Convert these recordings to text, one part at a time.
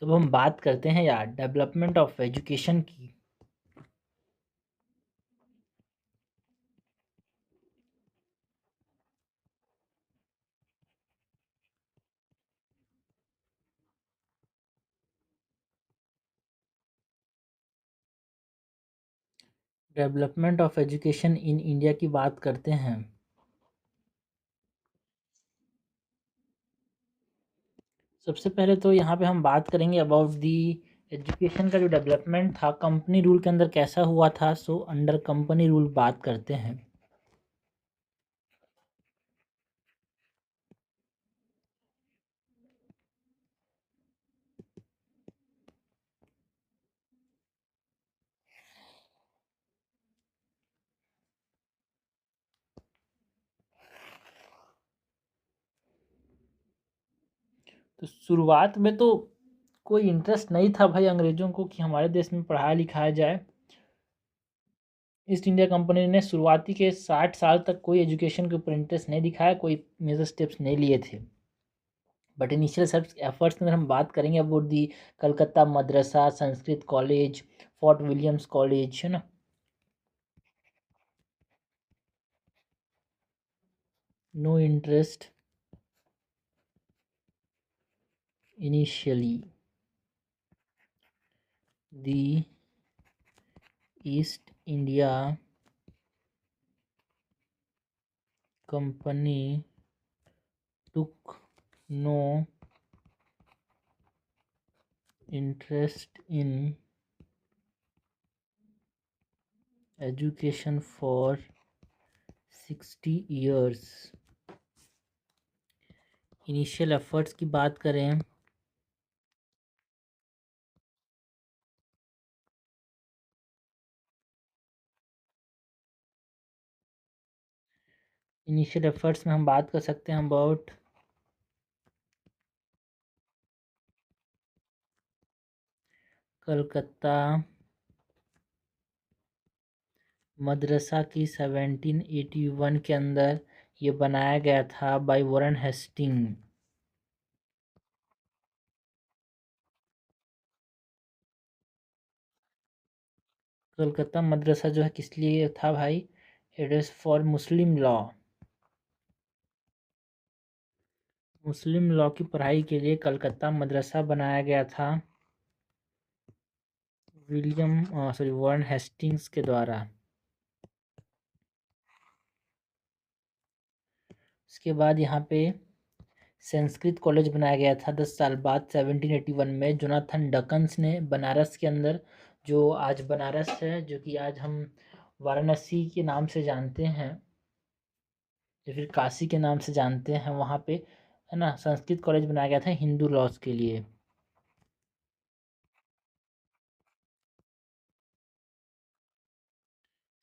तो अब हम बात करते हैं यार डेवलपमेंट ऑफ एजुकेशन की। Development of education in India की बात करते हैं। सबसे पहले तो यहाँ पे हम बात करेंगे अबाउट दी एजुकेशन का जो डेवलपमेंट था कंपनी रूल के अंदर कैसा हुआ था। सो अंडर कंपनी रूल बात करते हैं। तो शुरुआत में तो कोई इंटरेस्ट नहीं था भाई अंग्रेज़ों को कि हमारे देश में पढ़ाया लिखाया जाए। ईस्ट इंडिया कंपनी ने शुरुआती के 60 साल तक कोई एजुकेशन के ऊपर इंटरेस्ट नहीं दिखाया, कोई मेजर स्टेप्स नहीं लिए थे। बट इनिशियल सब एफर्ट्स में अगर हम बात करेंगे अबाउट दी कलकत्ता मदरसा, Sanskrit college, Fort Williams college, है ना। No interest initially the East India Company took no interest in education for 60 years। Initial efforts की बात करें इनिशियल एफर्ट्स में हम बात कर सकते हैं अबाउट कलकत्ता मदरसा की 1781 के अंदर ये बनाया गया था by Warren Hasting. Calcutta Madrasa जो है किस लिए था भाई? It is for Muslim law. Muslim law की पढ़ाई के लिए कलकत्ता मदरसा बनाया गया था वॉरेन हेस्टिंग्स के द्वारा। उसके बाद यहाँ पे संस्कृत कॉलेज बनाया गया था 10 साल बाद 1781 में जोनाथन डकन्स ने बनारस के अंदर, जो आज बनारस है, जो कि आज हम वाराणसी के नाम से जानते हैं या फिर काशी के नाम से जानते हैं, वहाँ पे है ना संस्कृत कॉलेज बनाया गया था हिंदू लॉज के लिए।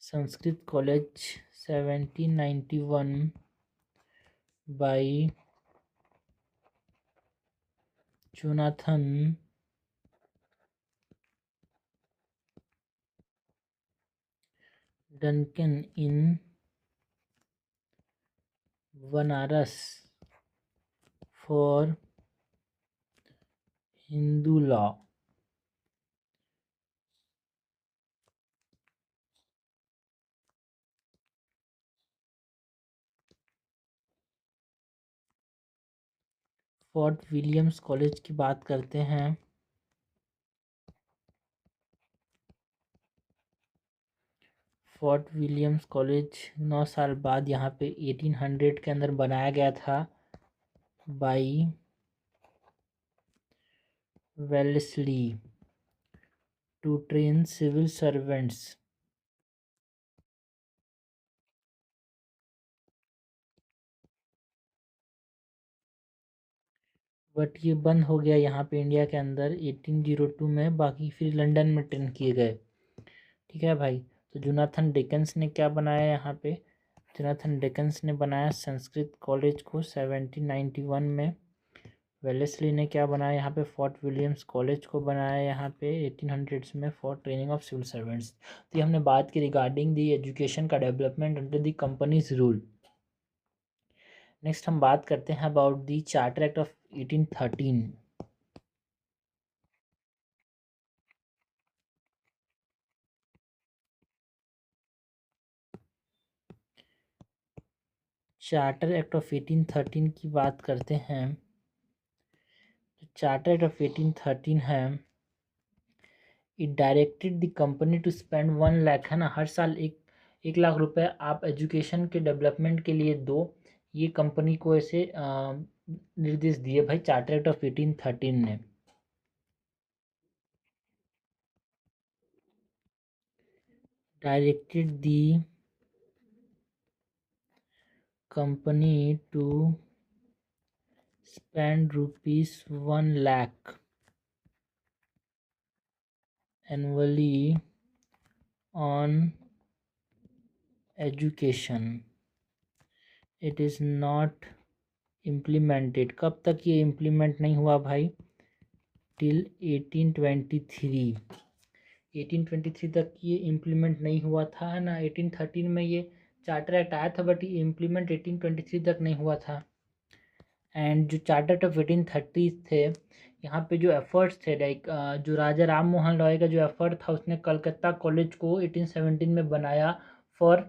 Sanskrit college 1791 by Jonathan Duncan in Banaras for Hindu law. Fort Williams college की बात करते हैं। फोर्ट विलियम्स कॉलेज 9 साल बाद यहाँ पे 1800 के अंदर बनाया गया था by Wellesley to train civil servants. But ये बंद हो गया यहाँ पे इंडिया के अंदर 1802 में, बाकी फिर लंदन में ट्रेन किए गए। ठीक है भाई। तो जोनाथन डिकन्स ने क्या बनाया यहाँ पे? जोनाथन डिकन्स ने बनाया संस्कृत कॉलेज को 1791 में। वेलेस्ली ने क्या बनाया यहाँ पे? फोर्ट विलियम्स कॉलेज को बनाया यहाँ पे 1800s में for training of civil servants. तो ये हमने बात की रिगार्डिंग दी एजुकेशन का development under the company's rule. Next हम बात करते हैं about the charter act of 1813। Charter act of 1813 की बात करते हैं, चार्टर एक्ट ऑफ 1813 है, it directed the company to spend 1 lakh, है ना, हर साल 1 लाख रुपए आप एजुकेशन के डेवलपमेंट के लिए दो। ये कंपनी को ऐसे निर्देश दिए भाई चार्टर एक्ट ऑफ 1813 ने। Directed the company to spend ₹1 lakh annually on education. It is not implemented. कब तक ये इम्प्लीमेंट नहीं हुआ भाई? टिल 1823। 1823 तक ये इम्प्लीमेंट नहीं हुआ था, है ना। 1813 में ये चार्टर एक्ट आया था, बट ये इम्प्लीमेंट 1823 तक नहीं हुआ था। एंड जो चार्टर ऑफ 1830 थे, यहाँ पे जो एफर्ट्स थे, लाइक जो राजा राम मोहन रॉय का जो एफर्ट था, उसने कलकत्ता कॉलेज को 1817 में बनाया for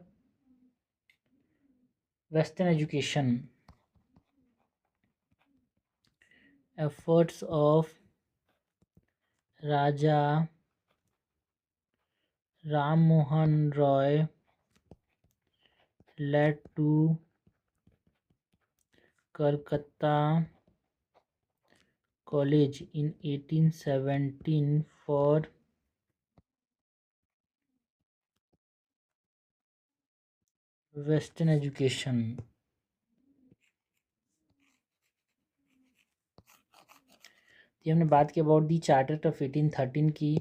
western education. Efforts of Raja Ram Mohan Roy led to Calcutta College in 1817 for Western education। ये हमने बात की अबाउट दी चार्टर ऑफ 1813 की।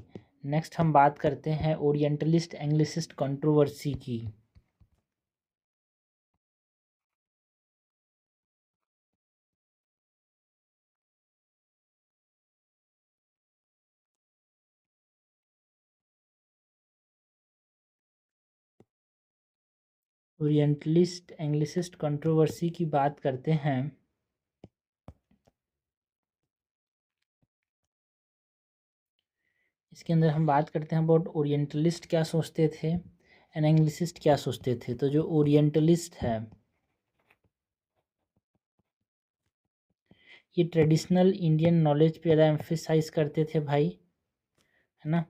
नेक्स्ट हम बात करते हैं ओरिएंटलिस्ट एंग्लिसिस्ट कंट्रोवर्सी की। ओरिएंटलिस्ट एंग्लिसिस्ट कंट्रोवर्सी की बात करते हैं। इसके अंदर हम बात करते हैं अबाउट ओरिएंटलिस्ट क्या सोचते थे एंड एंग्लिसिस्ट क्या सोचते थे। तो जो ओरिएंटलिस्ट है, ये ट्रेडिशनल इंडियन नॉलेज पे ज़्यादा एम्फेसाइज करते थे भाई, है ना।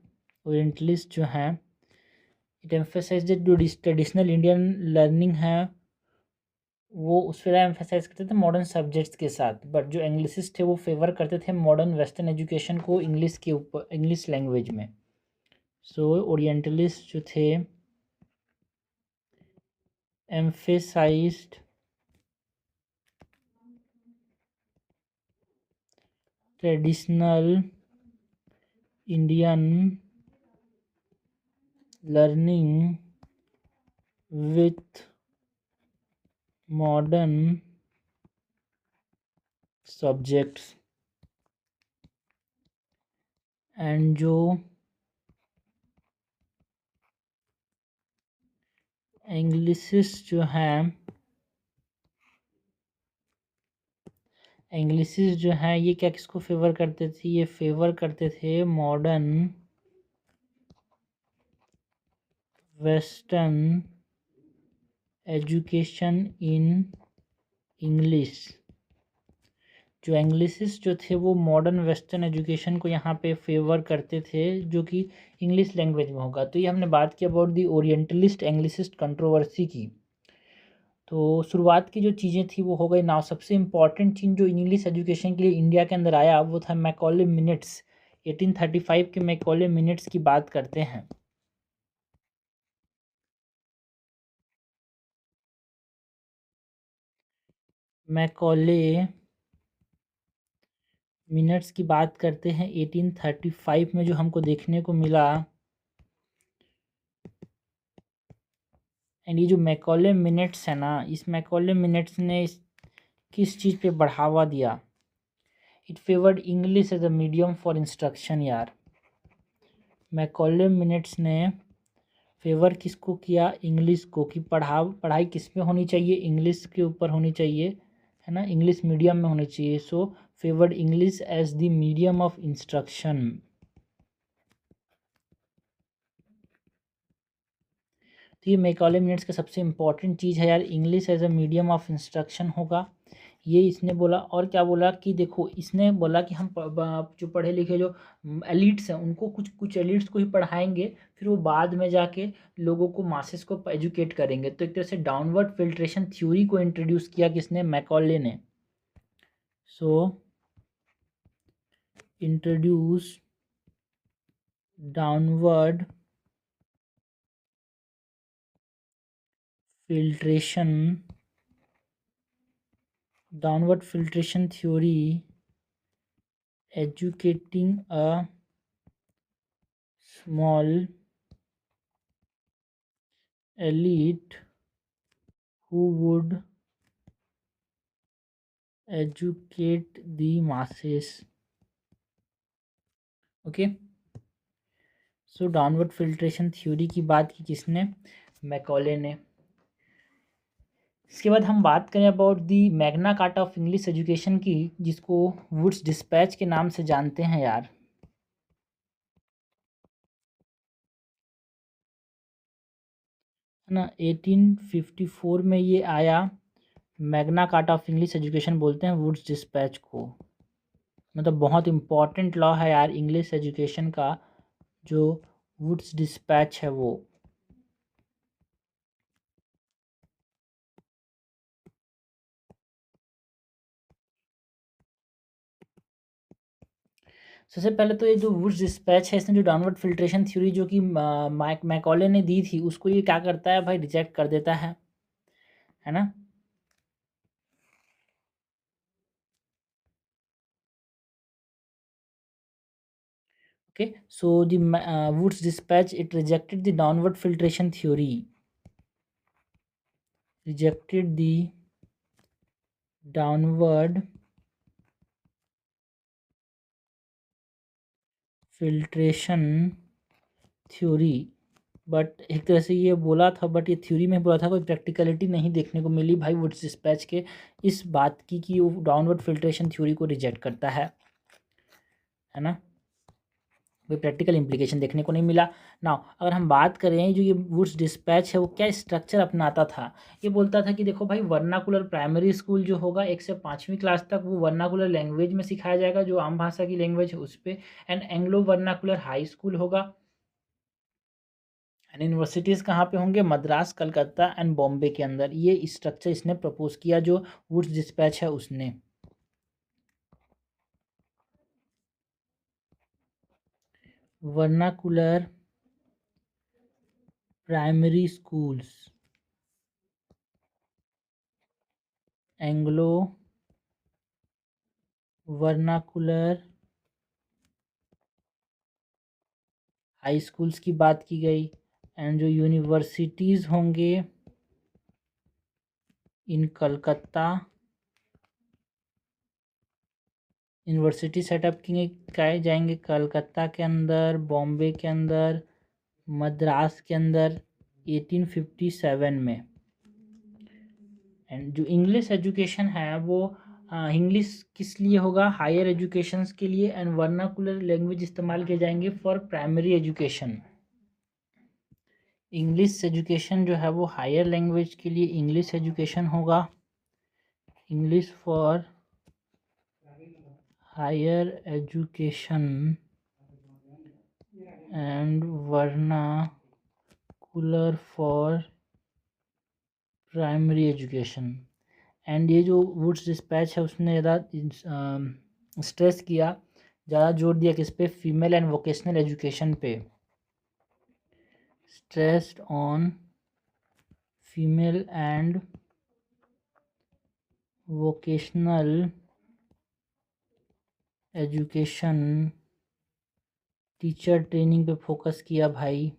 ओरिएंटलिस्ट जो है, इट एम्फेसाइज जो ट्रेडिशनल इंडियन लर्निंग है वो उस पर एम्फेसाइज करते थे मॉडर्न सब्जेक्ट्स के साथ। बट जो इंग्लिसिस्ट थे वो फेवर करते थे मॉडर्न वेस्टर्न एजुकेशन को इंग्लिश के ऊपर, इंग्लिश लैंग्वेज में। सो ओरिएंटलिस्ट जो थे emphasised traditional Indian learning with modern subjects, and जो इंग्लिसिस्ट जो हैं, इंग्लिसिस्ट जो हैं ये क्या किसको फेवर करते थे? ये फेवर करते थे modern western education in English. जो इंग्लिसिस्ट जो थे वो मॉडर्न वेस्टर्न एजुकेशन को यहाँ पे फेवर करते थे जो कि इंग्लिश लैंग्वेज में होगा। तो ये हमने बात की about the orientalist Anglicist controversy की। तो शुरुआत की जो चीज़ें थी वो हो गई। नाउ सबसे इम्पॉर्टेंट चीज़ जो इंग्लिश एजुकेशन के लिए इंडिया के अंदर आया वो था मैकॉले मिनट्स। 1835 के मैकॉले मिनट्स की बात करते हैं। मैकॉले मिनट्स की बात करते हैं 1835 में जो हमको देखने को मिला। एंड ये जो मैकॉले मिनट्स है ना, इस मैकॉले मिनट्स ने किस चीज़ पे बढ़ावा दिया? It favoured English as a medium for instruction यार। मैकॉले मिनट्स ने फेवर किसको किया? इंग्लिश को, कि पढ़ाई किस पे होनी चाहिए? इंग्लिश के ऊपर होनी चाहिए, है ना, इंग्लिश मीडियम में होनी चाहिए। So favoured English as the medium of instruction. तो ये मैकॉले मिनट्स का सबसे इम्पॉर्टेंट चीज़ है यार, English as a medium of instruction होगा, ये इसने बोला। और क्या बोला कि देखो इसने बोला कि हम जो पढ़े लिखे जो एलिट्स हैं उनको कुछ कुछ एलिट्स को ही पढ़ाएंगे, फिर वो बाद में जाके लोगों को मासेस को एजुकेट करेंगे। तो एक तरह से डाउनवर्ड फिल्ट्रेशन थ्योरी को इंट्रोड्यूस किया किसने, मैकॉले ने। So introduce downward filtration downward filtration theory, educating a small elite who would educate the masses. Okay, so downward filtration theory की बात की किसने, मैकॉले ने। इसके बाद हम बात करें about the Magna carta of English education की, जिसको वुड्स डिस्पैच के नाम से जानते हैं यार। है ना, 1854 में ये आया। Magna carta of English education बोलते हैं वुड्स डिस्पैच को। मतलब बहुत इम्पॉर्टेंट लॉ है यार इंग्लिश एजुकेशन का, जो वुड्स डिस्पैच है वो। सबसे पहले तो ये जो वुड्स डिस्पैच है, इसने जो डाउनवर्ड फिल्ट्रेशन थ्योरी जो कि मैकॉले ने दी थी, उसको ये क्या करता है भाई, रिजेक्ट कर देता है ना। Okay, so the Woods dispatch, it rejected the downward filtration theory. Rejected the downward filtration theory. But एक तरह से ये बोला था, बट ये थ्योरी में बोला था, कोई प्रैक्टिकलिटी नहीं देखने को मिली भाई वुड्स डिस्पैच के इस बात की कि वो डाउनवर्ड फिल्ट्रेशन थ्योरी को रिजेक्ट करता है ना। कोई प्रैक्टिकल इम्प्लीकेशन देखने को नहीं मिला ना। अगर हम बात करें जो ये वुड्स डिस्पैच है वो क्या स्ट्रक्चर अपनाता था, ये बोलता था कि देखो भाई वर्नाकुलर प्राइमरी स्कूल जो होगा 1 से 5वीं क्लास तक वो वर्नाकुलर लैंग्वेज में सिखाया जाएगा, जो आम भाषा की लैंग्वेज है उस पर। And Anglo vernacular high school होगा। एंड यूनिवर्सिटीज़ कहाँ पे होंगे, मद्रास, कलकत्ता एंड बॉम्बे के अंदर। ये स्ट्रक्चर इसने प्रपोज किया जो वुड्स डिस्पैच है उसने। Vernacular primary schools, Anglo vernacular high schools की बात की गई। एंड जो यूनिवर्सिटीज़ होंगे इन कलकत्ता, यूनिवर्सिटी सेटअप किए जाएंगे कलकत्ता के अंदर, बॉम्बे के अंदर, मद्रास के अंदर 1857 में। एंड जो इंग्लिश एजुकेशन है वो इंग्लिश किस लिए होगा, हायर एजुकेशंस के लिए। एंड वर्नाकुलर लैंग्वेज इस्तेमाल किए जाएंगे for primary education. English education जो है वो हायर लैंग्वेज के लिए इंग्लिश एजुकेशन होगा, English for higher education and vernacular for primary education. And ये जो वुड्स डिस्पैच है उसने ज़्यादा स्ट्रेस किया, ज़्यादा जोर दिया किस पे, फीमेल एंड वोकेशनल एजुकेशन पे। Stressed on female and vocational education, teacher training पे फोकस किया भाई।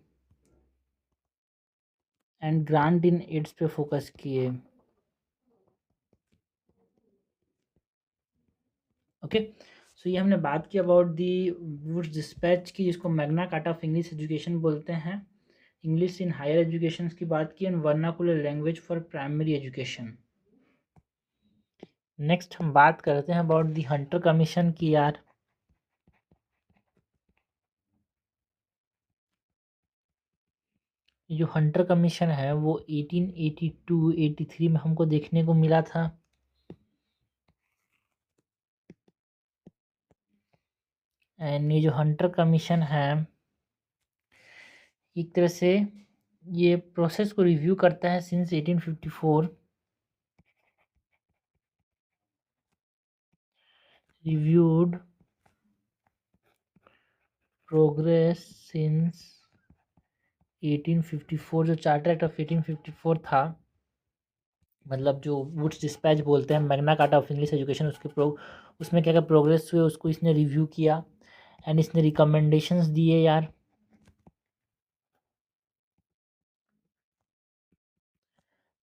एंड ग्रांट इन एड्स पे फोकस किए। ओके, सो ये हमने बात की अबाउट दी वुड्स डिस्पैच की, जिसको Magna carta of English education बोलते हैं। इंग्लिश इन हायर एजुकेशन की बात की, and vernacular language for primary education. Next हम बात करते हैं अबाउट दी हंटर कमीशन की यार। ये जो हंटर कमीशन है वो 1882-83 में हमको देखने को मिला था। एंड ये जो हंटर कमीशन है एक तरह से ये प्रोसेस को रिव्यू करता है सिंस 1854, रिव्यूड प्रोग्रेस सिंस 1854। जो चार्टर एक्ट ऑफ 1854 था, मतलब जो वुड्स डिस्पैच बोलते हैं, Magna carta of English education, उसमें क्या क्या प्रोग्रेस हुए उसको इसने रिव्यू किया एंड इसने रिकमेंडेशंस दिए यार।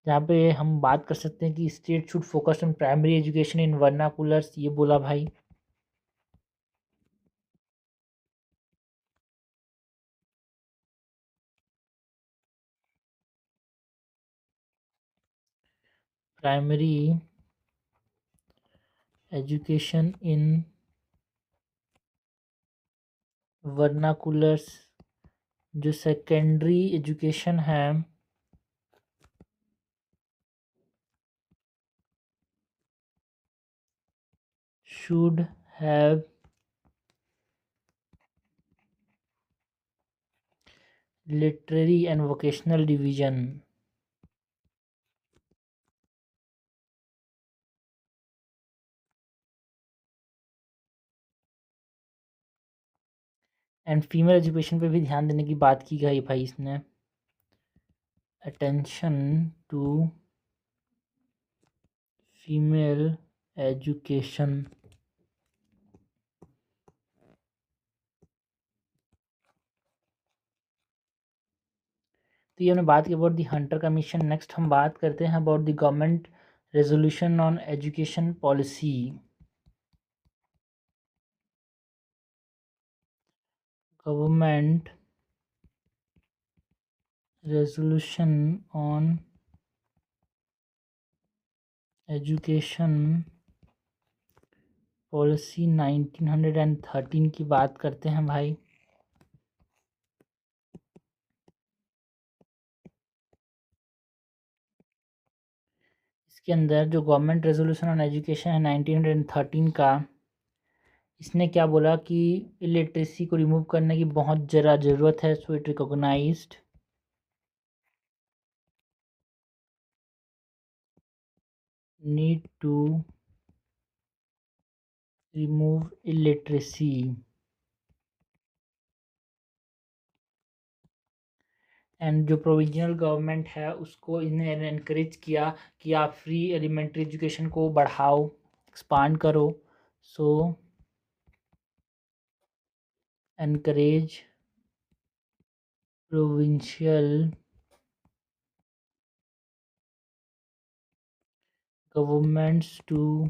जहाँ पे हम बात कर सकते हैं कि state should focus on primary education in vernaculars, ये बोला भाई। प्राइमरी एजुकेशन इन वर्नाकुलर्स, जो सेकेंडरी एजुकेशन है should have literary and vocational division. And female education पे भी ध्यान देने की बात की गई भाई इसने। Attention to female education. तो ये हमने बात की about the Hunter commission. Next हम बात करते हैं about the government resolution on education policy. Government resolution on education policy 1913 की बात करते हैं भाई। इसके अंदर जो गवर्नमेंट रेजोल्यूशन ऑन एजुकेशन है 1913 का, इसने क्या बोला कि इलिटरेसी को रिमूव करने की बहुत ज़रा ज़रूरत है। So it recognised need to remove illiteracy. And जो प्रोविजनल गवर्नमेंट है उसको इन्हें इनक्रेज किया कि आप फ्री एलिमेंट्री एजुकेशन को बढ़ाओ, एक्सपांड करो। So encourage provincial governments to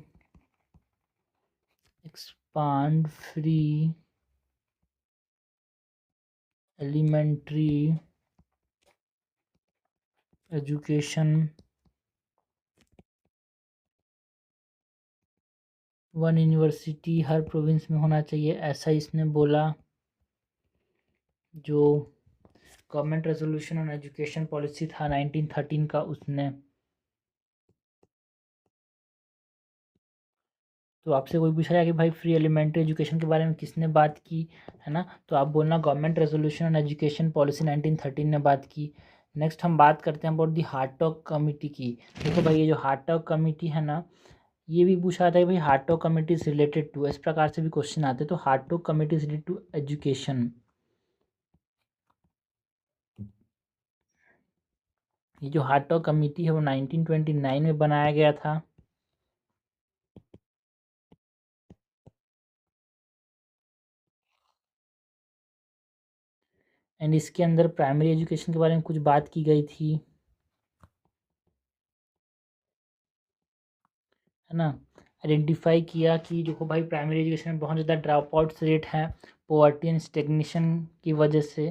expand free elementary education, one university हर प्रोविंस में होना चाहिए, ऐसा इसने बोला। जो government resolution on education policy था 1913 का, उसने। तो आपसे कोई पूछ रहा है कि भाई फ्री एलिमेंट्री एजुकेशन के बारे में किसने बात की, है ना, तो आप बोलना government resolution on education policy 1913 ने बात की। नेक्स्ट हम बात करते हैं अबाउट दी हार्टॉग कमिटी की। देखो भाई ये जो हार्टॉग कमिटी है ना, ये भी पूछा जाता है कि भाई Hartog committee is related to, इस प्रकार से भी क्वेश्चन आते हैं। तो Hartog committee is related to education. ये जो हार्टॉग कमिटी है वो 1929 में बनाया गया था। एंड इसके अंदर प्राइमरी एजुकेशन के बारे में कुछ बात की गई थी, है ना। आइडेंटिफाई किया कि देखो भाई प्राइमरी एजुकेशन में बहुत ज़्यादा ड्रॉप आउट्स रेट है पोवर्टी एंड स्टेग्नेशन की वजह से।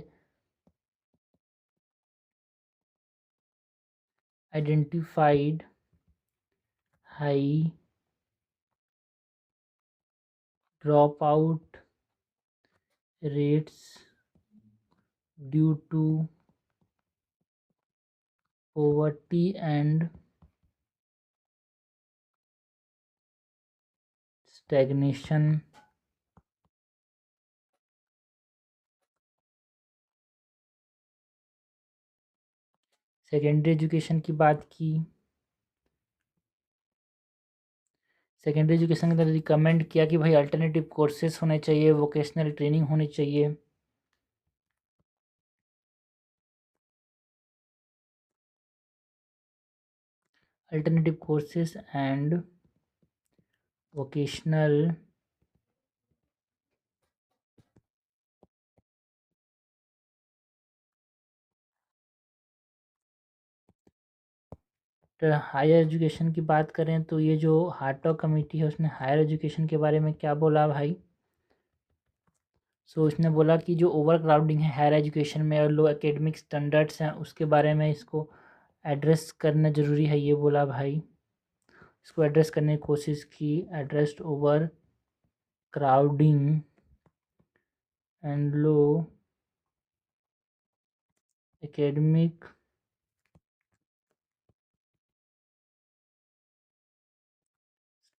Identified high drop out rates due to poverty and stagnation, secondary education की बात की। सेकेंडरी एजुकेशन के अंदर रिकमेंड किया कि भाई अल्टरनेटिव कोर्सेज होने चाहिए, वोकेशनल ट्रेनिंग होनी चाहिए। Alternative courses and vocational higher education की बात करें तो ये जो हार्टॉग कमेटी है उसने हायर एजुकेशन के बारे में क्या बोला भाई? सो उसने बोला कि जो ओवर क्राउडिंग है हायर एजुकेशन में और लो एकेडमिक स्टैंडर्ड्स हैं उसके बारे में इसको एड्रेस करना ज़रूरी है, ये बोला भाई। इसको एड्रेस करने की कोशिश की, addressed over crowding and low academic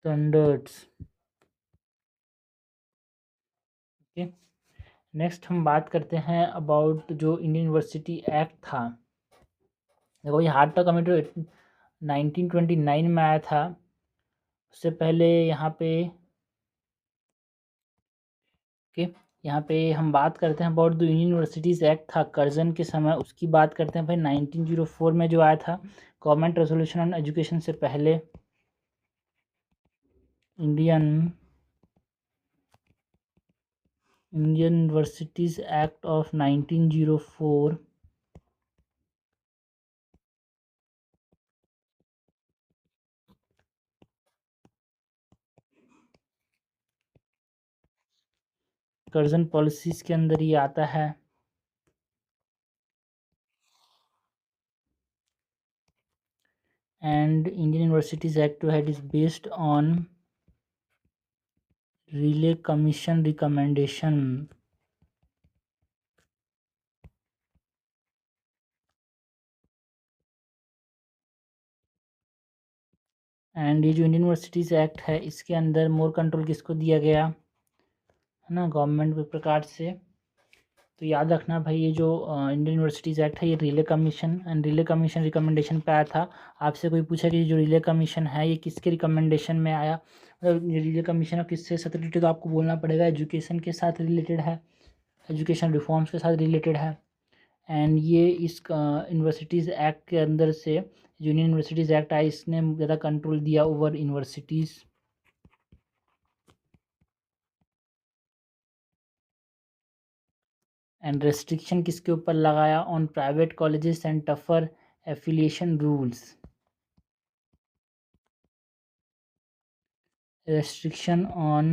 standards. Okay, next हम बात करते हैं अबाउट जो इंडियन यूनिवर्सिटी एक्ट था। देखो ये हार्टॉग कमेटी 1929 में आया था। उससे पहले यहाँ पे ओके, यहाँ पे हम बात करते हैं about the Indian universities act था कर्जन के समय, उसकी बात करते हैं भाई। 1904 में जो आया था गवर्नमेंट रेजोल्यूशन ऑन एजुकेशन से पहले Indian universities act of 1904 Curzon policies के अंदर ये आता है। And Indian universities act to head is based on Raleigh commission recommendation. And ये जो इंडियन यूनिवर्सिटीज़ एक्ट है इसके अंदर मोर कंट्रोल किसको दिया गया है ना, गवर्नमेंट के प्रकार से। तो याद रखना भाई ये जो इंडियन यूनिवर्सिटीज़ एक्ट है ये relay commission and relay commission recommendation पे आया था। आपसे कोई पूछा कि जो रिले कमीशन है ये किसके रिकमेंडेशन में आया, मतलब ये रिले कमीशन किससे साथ रिलेटेड, तो आपको बोलना पड़ेगा एजुकेशन के साथ रिलेटेड है, एजुकेशन रिफॉर्म्स के साथ रिलेटेड है। एंड ये इस यूनिवर्सिटीज़ एक्ट के अंदर से यूनियन यूनिवर्सिटीज़ एक्ट आया, इसने ज़्यादा कंट्रोल दिया ओवर यूनिवर्सिटीज़। एंड रेस्ट्रिक्शन किसके ऊपर लगाया, on private colleges and tougher affiliation rules. restriction on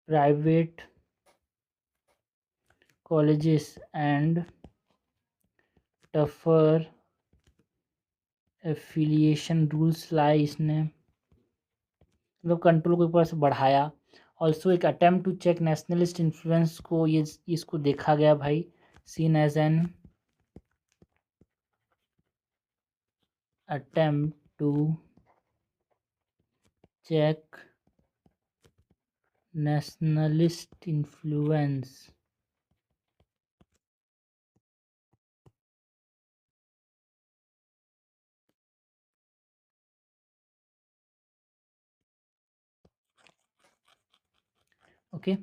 private colleges and tougher affiliation rules लाए इसने, मतलब कंट्रोल को ऊपर से बढ़ाया। ऑल्सो एक attempt to check nationalist influence को ये इसको देखा गया भाई, seen as an attempt to check nationalist influence. Okay,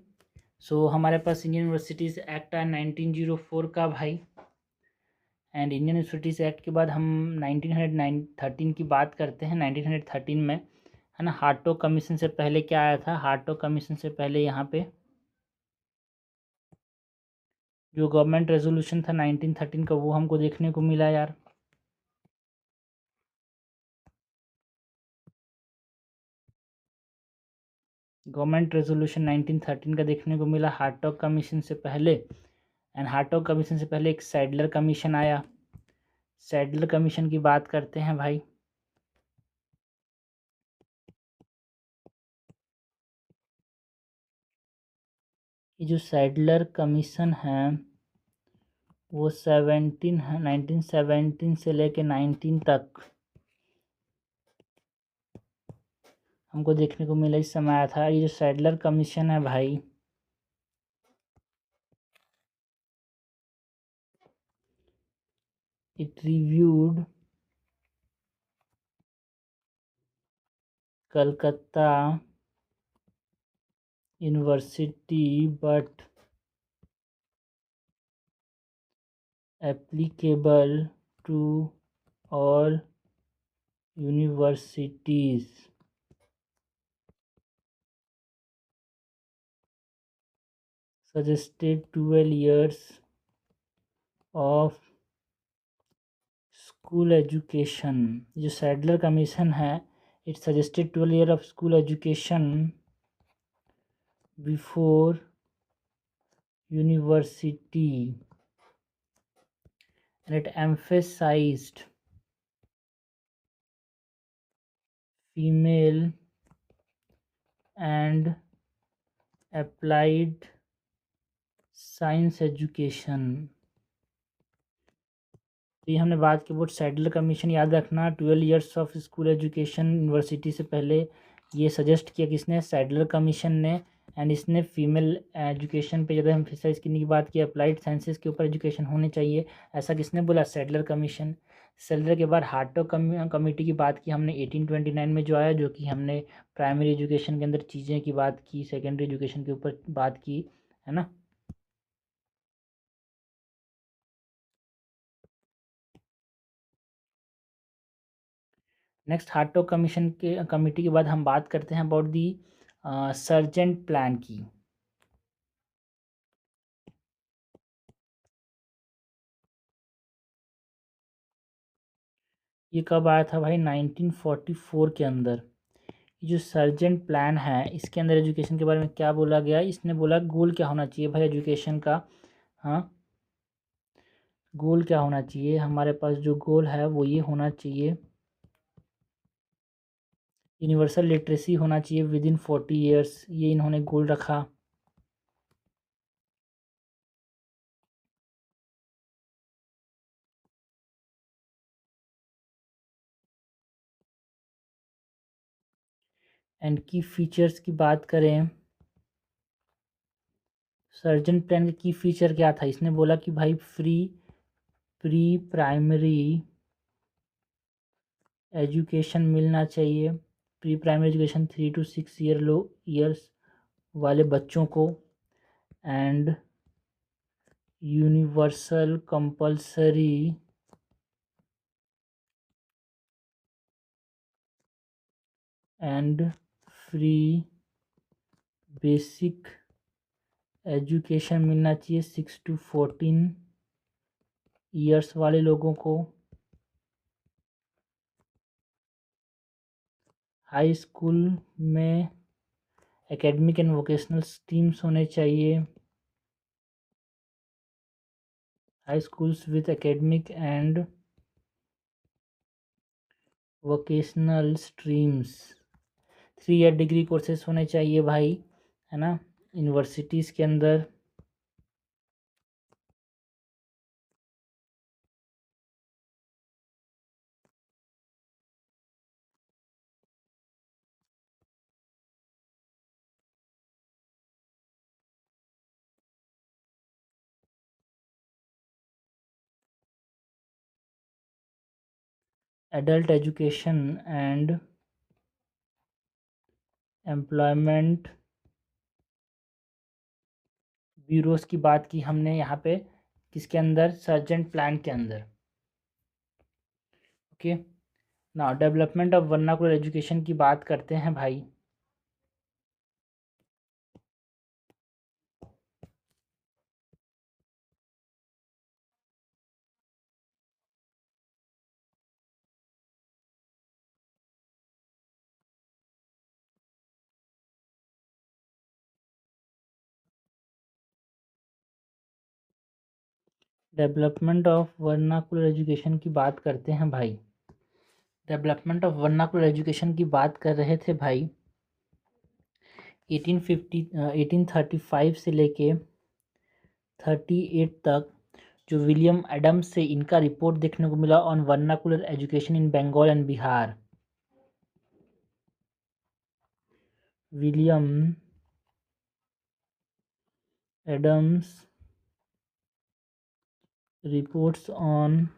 so हमारे पास इंडियन यूनिवर्सिटीज़ एक्ट है 1904 का भाई। एंड इंडियन यूनिवर्सिटीज़ एक्ट के बाद हम 1913 की बात करते हैं। 1913 में है ना, हार्टोग कमीशन से पहले क्या आया था, हार्टोग कमीशन से पहले यहाँ पे जो गवर्नमेंट रेजोल्यूशन था 1913 का वो हमको देखने को मिला यार। गवर्नमेंट रेजोल्यूशन 1913 का देखने को मिला हार्टोग कमीशन से पहले। एंड हार्टोग कमीशन से पहले एक सैडलर कमीशन आया। सैडलर कमीशन की बात करते हैं भाई। ये जो सैडलर कमीशन है वो 1917 से लेके 19 तक हमको देखने को मिला, इस समय आया था। ये जो सैडलर कमीशन है भाई, it reviewed Calcutta university but applicable to all universities. Suggested 12 years of school education. जो सैडलर कमीशन है, it suggested 12 year of school education before university, and it emphasized female and applied science education. तो ये हमने बात की about Sadler commission, याद रखना 12 years of school education university से पहले ये सजेस्ट किया किसने, सैडलर कमीशन ने। एंड इसने फीमेल एजुकेशन पे ज़्यादा एम्फेसाइज करने की बात की, अप्लाइड साइंसेज के ऊपर एजुकेशन होनी चाहिए, ऐसा किसने बोला, सैडलर कमीशन। सैडलर के बाद हार्टो कमेटी की बात की हमने 1829 में जो आया, जो कि हमने प्राइमरी एजुकेशन के अंदर चीज़ें की बात की, सेकेंडरी एजुकेशन के ऊपर बात की, है ना। नेक्स्ट हार्टो कमीशन के कमेटी के बाद हम बात करते हैं अबाउट दी सर्जेंट प्लान की। ये कब आया था भाई, 1944 के अंदर। ये जो सर्जेंट प्लान है, इसके अंदर एजुकेशन के बारे में क्या बोला गया, इसने बोला गोल क्या होना चाहिए भाई एजुकेशन का। हाँ, गोल क्या होना चाहिए, हमारे पास जो गोल है वो ये होना चाहिए, यूनिवर्सल लिटरेसी होना चाहिए विद इन 40 ईयर्स, ये इन्होंने गोल रखा। एंड की फीचर्स की बात करें, सर्जेंट प्लान का की फीचर क्या था, इसने बोला कि भाई प्री प्राइमरी एजुकेशन मिलना चाहिए, pre primary education 3 to 6 years वाले बच्चों को, and universal compulsory and free basic education मिलना चाहिए 6 to 14 ईयर्स वाले लोगों को। हाई स्कूल में एकेडमिक एंड वोकेशनल स्ट्रीम्स होने चाहिए, high schools with academic and vocational streams, 3 year degree courses होने चाहिए भाई, है ना, यूनिवर्सिटीज़ के अंदर। Adult education and employment bureaus की बात की हमने यहाँ पे, किसके अंदर, सर्जेंट प्लान के अंदर। ओके, ना डेवलपमेंट ऑफ वर्नाकुलर एजुकेशन की बात करते हैं भाई। डेवलपमेंट ऑफ वर्नाकुलर एजुकेशन की बात करते हैं भाई। डेवलपमेंट ऑफ वर्नाकुलर एजुकेशन की बात कर रहे थे भाई, 1835 से लेके 38 तक जो विलियम एडम्स से इनका रिपोर्ट देखने को मिला on vernacular education in Bengal and Bihar. William Adams reports on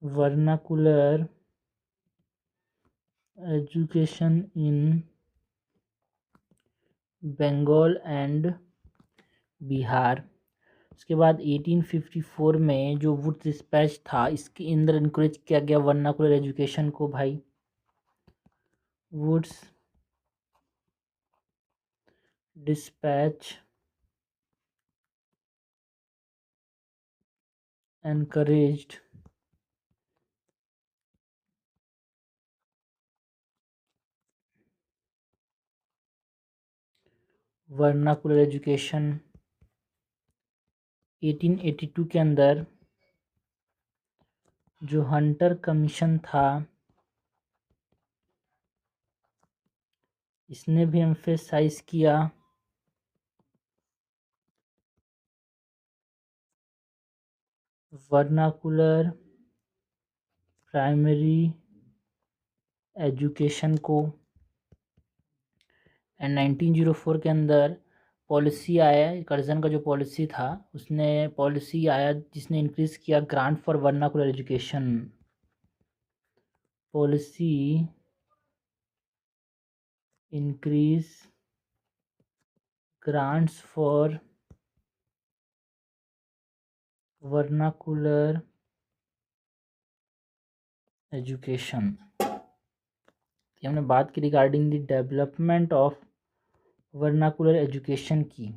vernacular education in Bengal and Bihar. उसके बाद 1854 में जो वुड डिस्पैच था, इसके अंदर इनकरेज किया गया वर्नाकुलर एजुकेशन को भाई। Wood's dispatch encouraged vernacular education. 1882 के अंदर जो हंटर कमीशन था, इसने भी एम्फेसाइज किया वर्नाकुलर प्राइमरी एजुकेशन को। एंड 1904 के अंदर पॉलिसी आया, कर्जन का जो पॉलिसी था, उसने पॉलिसी आया जिसने इंक्रीज किया grant for vernacular education. Policy increase grants for vernacular education. हमने बात की regarding the development of vernacular education की।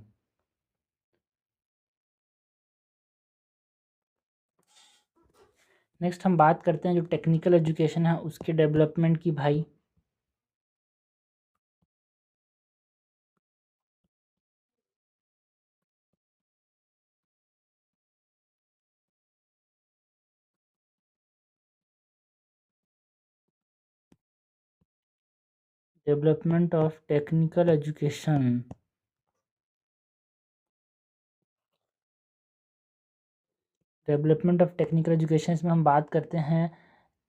नेक्स्ट हम बात करते हैं जो टेक्निकल एजुकेशन है उसके डेवलपमेंट की भाई। Development of technical education. Development of technical education इसमें हम बात करते हैं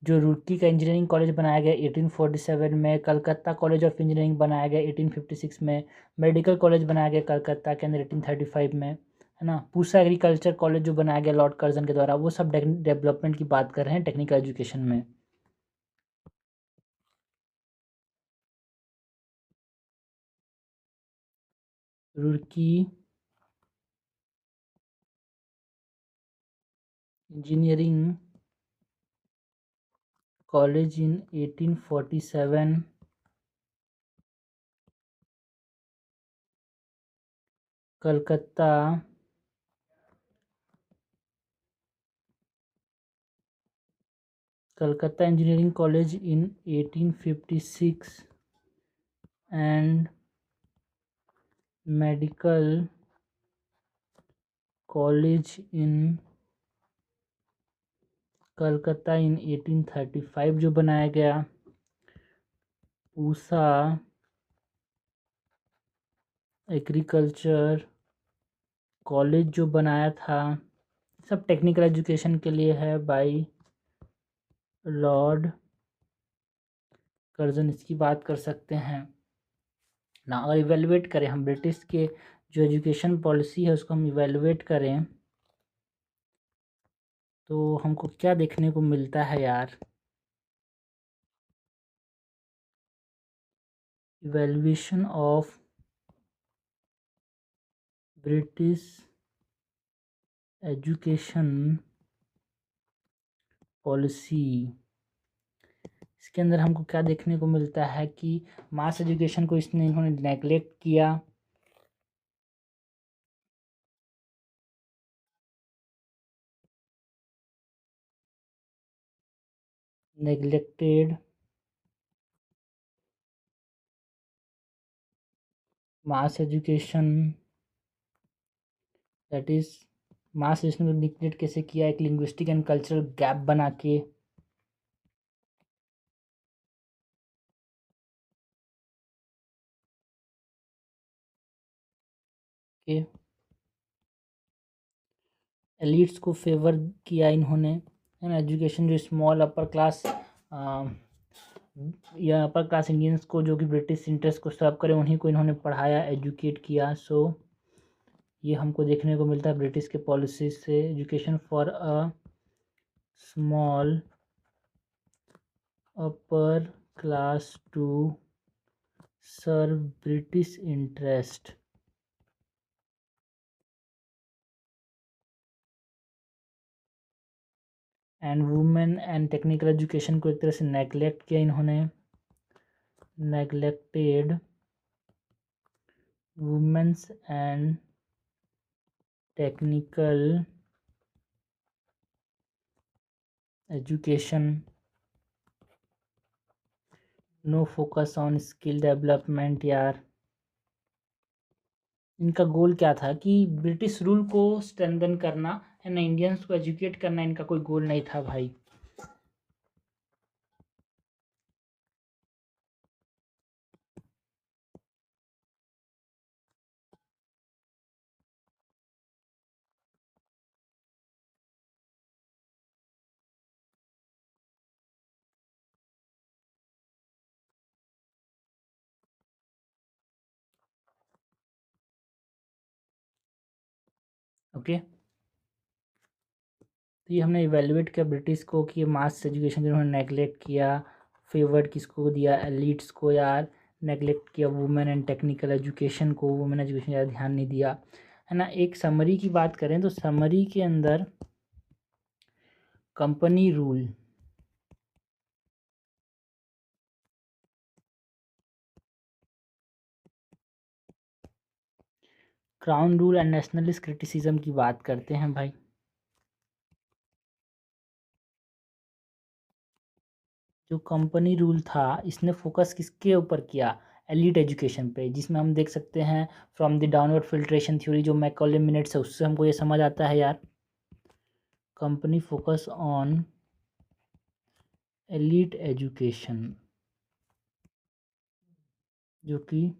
जो रुड़की का इंजीनियरिंग कॉलेज बनाया गया 1847 में, कलकत्ता कॉलेज ऑफ इंजीनियरिंग बनाया गया 1856 में, मेडिकल कॉलेज बनाया गया कलकत्ता के अंदर 1835 में, है ना। पूसा एग्रीकल्चर कॉलेज जो बनाया गया लॉर्ड कर्जन के द्वारा, वो सब डेवलपमेंट की बात कर रहे हैं टेक्निकल एजुकेशन में। Roorkee engineering college in 1847, Calcutta engineering college in 1856 and medical college in Calcutta in 1835 जो बनाया गया। पूसा एग्रीकल्चर कॉलेज जो बनाया था, सब टेक्निकल एजुकेशन के लिए है बाय लॉर्ड कर्जन, इसकी बात कर सकते हैं ना। अगर इवेलुएट करें हम ब्रिटिश के जो एजुकेशन पॉलिसी है उसको हम इवेलुएट करें तो हमको क्या देखने को मिलता है यार। Evaluation of British education policy, इसके अंदर हमको क्या देखने को मिलता है कि मास एजुकेशन को इन्होंने नेगलेक्ट किया। Neglected mass education, that is mass education को नेगलेक्ट कैसे किया, एक लिंग्विस्टिक एंड कल्चरल गैप बना के। एलिट्स को फेवर किया इन्होंने, है ना। एजुकेशन जो स्मॉल अपर क्लास या अपर क्लास इंडियंस को जो कि ब्रिटिश इंटरेस्ट को सर्व करें उन्हीं को इन्होंने पढ़ाया, एजुकेट किया। सो ये हमको देखने को मिलता है ब्रिटिश के पॉलिसीज से। Education for a small upper class to serve British interest. And women and technical education को एक तरह से नेगलेक्ट किया इन्होंने, neglected women's and technical education, no focus on skill development. यार इनका गोल क्या था कि ब्रिटिश रूल को स्ट्रेंथन करना है ना, इंडियंस को एजुकेट करना इनका कोई गोल नहीं था भाई। ओके, तो ये हमने इवेल्युएट किया ब्रिटिश को कि मास एजुकेशन जिन्होंने नेगलेक्ट किया, फेवर्ड किसको दिया, एलिट्स को यार, नेगलेक्ट किया वुमेन एंड टेक्निकल एजुकेशन को, वुमेन एजुकेशन ज़्यादा ध्यान नहीं दिया, है ना। एक समरी की बात करें तो समरी के अंदर company rule, crown rule and nationalist criticism की बात करते हैं भाई। जो कंपनी रूल था इसने फोकस किसके ऊपर किया, एलिट एजुकेशन पे, जिसमें हम देख सकते हैं from the downward filtration theory जो मैकॉले मिनट्स है उससे हमको ये समझ आता है यार, company focus on elite education, जो कि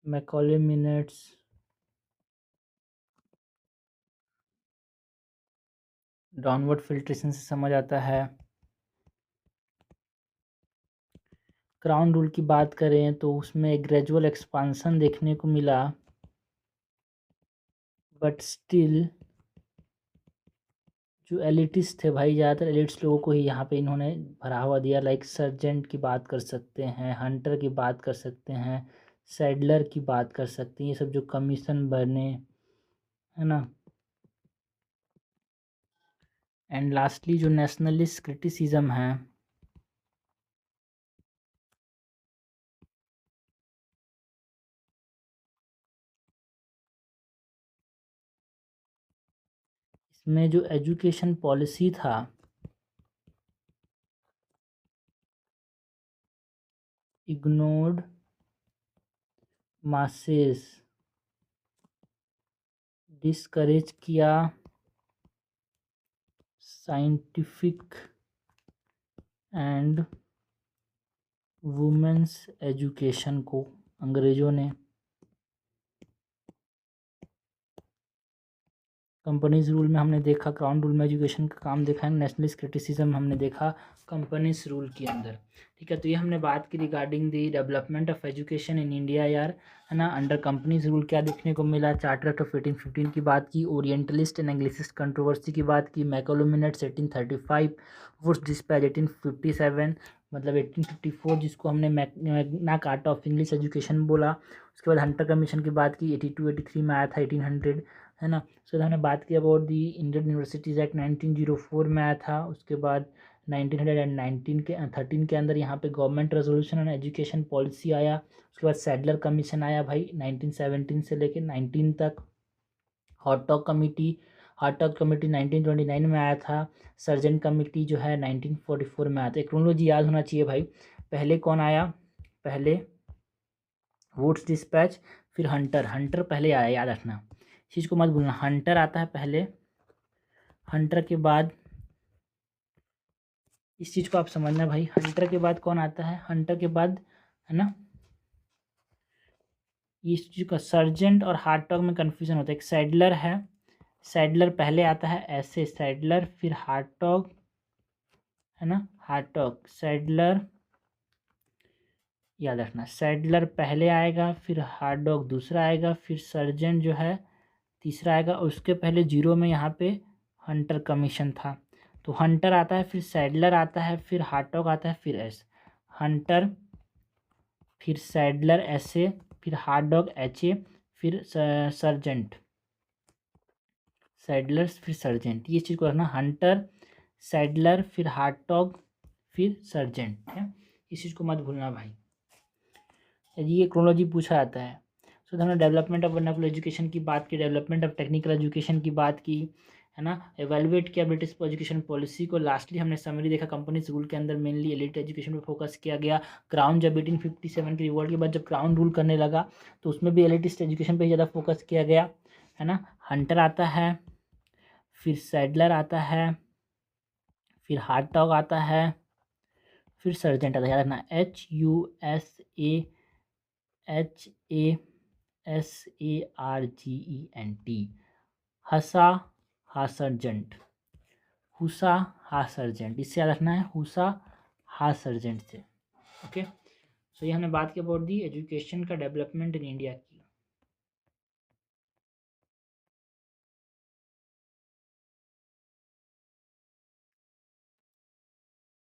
मैकॉले मिनट्स डाउनवर्ड फिल्ट्रेशन से समझ आता है। क्राउन रूल की बात करें तो उसमें एक ग्रेजुअल एक्सपांसन देखने को मिला, बट स्टिल जो एलिटिस्ट थे भाई, ज़्यादातर एलिट्स लोगों को ही यहाँ पे इन्होंने बढ़ावा दिया। लाइक सर्जेंट की बात कर सकते हैं, हंटर की बात कर सकते हैं, सैडलर की बात कर सकते हैं, ये सब जो कमीशन बने, है ना। एंड लास्टली जो नेशनलिस्ट क्रिटिसिज्म है, इसमें जो एजुकेशन पॉलिसी था इग्नोर्ड मासेस, डिस्करेज किया साइंटिफिक एंड वुमेन्स एजुकेशन को अंग्रेज़ों ने। कंपनीज रूल में हमने देखा, क्राउन रूल में एजुकेशन का काम देखा है, नेशनलिस्ट क्रिटिसिज्म हमने देखा कंपनीज रूल के अंदर। ठीक है, तो ये हमने बात की regarding the development of education in India यार, है ना। अंडर कंपनीज रूल क्या देखने को मिला, चार्टर एक्ट ऑफ 1815 की बात की, ओरिएंटलिस्ट एंड एंग्लिसिस्ट कंट्रोवर्सी की बात की, मैकलुमिनेट्स 1835, वुड्स डिस्पैच 1857, मतलब 1854 जिसको हमने Magna carta of English education बोला। उसके बाद हंटर कमीशन की बात की, 82-83 में आया था, 1800, है ना। उसके बाद हमने बात की about the Indian universities act 1904 में आया था। उसके बाद 1919 के 13 के अंदर यहाँ पे government resolution on education policy आया। उसके बाद सैडलर कमीशन आया भाई 1917 से लेके 19 तक। हॉटॉक कमेटी 1929 में आया था। सर्जेंट कमेटी जो है 1944 में आया था। एक क्रोनोलॉजी याद होना चाहिए भाई, पहले कौन आया, पहले वुड्स डिस्पैच, फिर हंटर पहले आया, याद रखना, इस चीज़ को मत भूलना। हंटर आता है पहले, हंटर के बाद, इस चीज़ को आप समझना भाई, हंटर के बाद कौन आता है, हंटर के बाद, है ना, ये इस चीज़ का सर्जेंट और हार्टॉग में कन्फ्यूजन होता है। एक सैडलर है, सैडलर पहले आता है ऐसे, सैडलर फिर हार्टॉग, है ना, हार्टॉग सैडलर, याद रखना सैडलर पहले आएगा, फिर हार्टॉग दूसरा आएगा, फिर सर्जेंट जो है तीसरा आएगा। उसके पहले जीरो में यहाँ पे हंटर कमीशन था, तो हंटर आता है, फिर सैडलर आता है, फिर हार्टॉग आता है, फिर एस, हंटर फिर सैडलर एस ए, फिर हार्टडॉग एच ए, फिर सर्जेंट, सैडलर्स फिर सर्जेंट। ये चीज़ को रखना, हंटर सैडलर फिर हार्टडॉग फिर सर्जेंट है, इस चीज़ को मत भूलना भाई। यदि ये क्रोनोलॉजी पूछा जाता है। सो हमने डेवलपमेंट ऑफ वर्नाकुलर एजुकेशन की बात की, डेवलपमेंट ऑफ टेक्निकल एजुकेशन की बात की, है ना, एवेलुएट किया ब्रिटिश एजुकेशन पॉलिसी को। लास्टली हमने समरी देखा, कंपनीज रूल के अंदर मेनली एलिट एजुकेशन पे फोकस किया गया। क्राउन जब 1857 की रिवॉल्ट के बाद जब क्राउन रूल करने लगा तो उसमें भी एलिटिस्ट एजुकेशन पे ज़्यादा फोकस किया गया, है ना। हंटर आता है, फिर सैडलर आता है, फिर हार्टॉग आता है, फिर सर्जेंट आता है। याद रखना HUSARGENT, हसा हासर्जेंट, हुसा हासर्जेंट, इससे याद रखना है हुसा हासर्जेंट से। ओके, सो ये हमने बात की अबाउट दी एजुकेशन का डेवलपमेंट इन इंडिया।